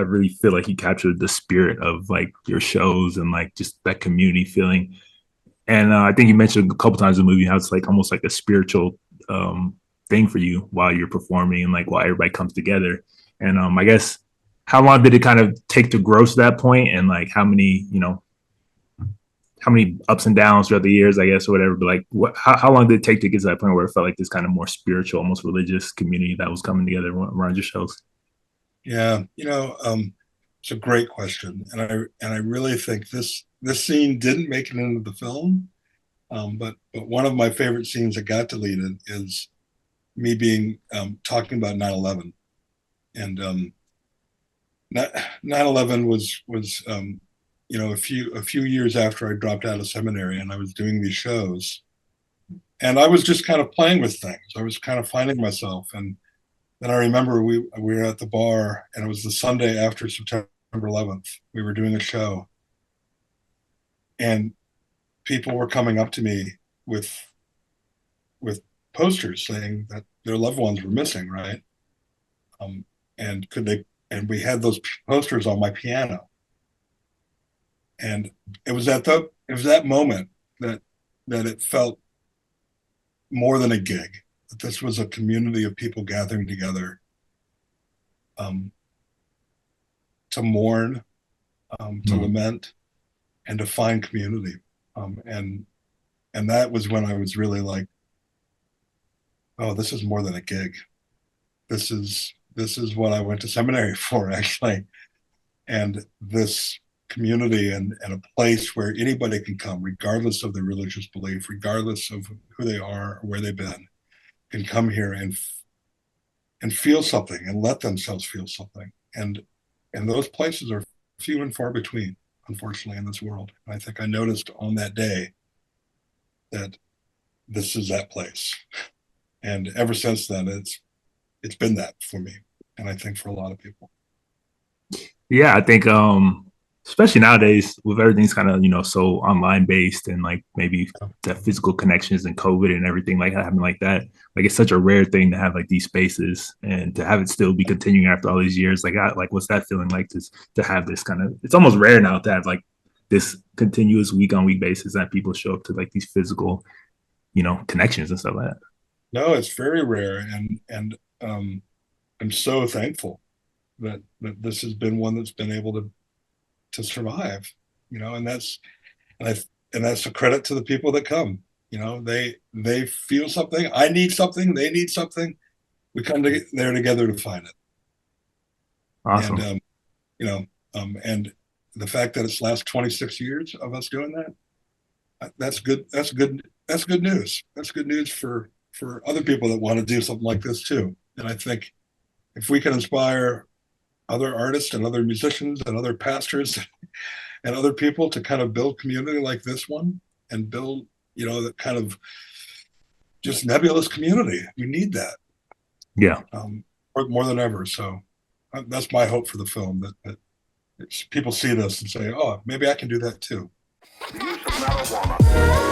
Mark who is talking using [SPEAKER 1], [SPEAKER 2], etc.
[SPEAKER 1] really feel like he captured the spirit of like your shows and like just that community feeling. And I think you mentioned a couple times in the movie how it's like almost like a spiritual um, thing for you while you're performing and like while everybody comes together. And I guess how long did it kind of take to grow to that point, and like how many ups and downs throughout the years, I guess, or whatever. But like, how long did it take to get to that point where it felt like this kind of more spiritual, almost religious community that was coming together around your shows?
[SPEAKER 2] Yeah, it's a great question, and I really think this scene didn't make it into the film, but one of my favorite scenes that got deleted is me being talking about 9/11, and 9/11 was a few years after I dropped out of seminary, and I was doing these shows, and I was just kind of playing with things. I was kind of finding myself, and then I remember we were at the bar, and it was the Sunday after September 11th. We were doing a show, and people were coming up to me with with posters saying that their loved ones were missing, right? Um, and could they? And we had those posters on my piano, and it was that moment that it felt more than a gig. That this was a community of people gathering together um, to mourn, to
[SPEAKER 1] Mm.
[SPEAKER 2] lament, and to find community. And that was when I was really like, oh, this is more than a gig. This is what I went to seminary for, actually. And this community and a place where anybody can come, regardless of their religious belief, regardless of who they are or where they've been, can come here and feel something and let themselves feel something. And those places are few and far between, unfortunately, in this world. And I think I noticed on that day that this is that place. And ever since then, it's been that for me, and I think for a lot of people.
[SPEAKER 1] Yeah, I think especially nowadays with everything's kind of so online based, and like maybe that physical connections and COVID and everything like happening like that. Like it's such a rare thing to have like these spaces and to have it still be continuing after all these years. Like what's that feeling like to have this kind of, it's almost rare now to have like this continuous week on week basis that people show up to like these physical, connections and stuff like that.
[SPEAKER 2] No, it's very rare, and I'm so thankful that this has been one that's been able to survive. And that's a credit to the people that come. They feel something. I need something. They need something. We come there together to find it. And
[SPEAKER 1] Awesome.
[SPEAKER 2] and the fact that it's last 26 years of us doing that, that's good. That's good. That's good news. That's good news for other people that want to do something like this too. And I think if we can inspire other artists and other musicians and other pastors and other people to kind of build community like this one and build, that kind of just nebulous community. We need that
[SPEAKER 1] Yeah.
[SPEAKER 2] more than ever. So that's my hope for the film, that people see this and say, oh, maybe I can do that too. The use of marijuana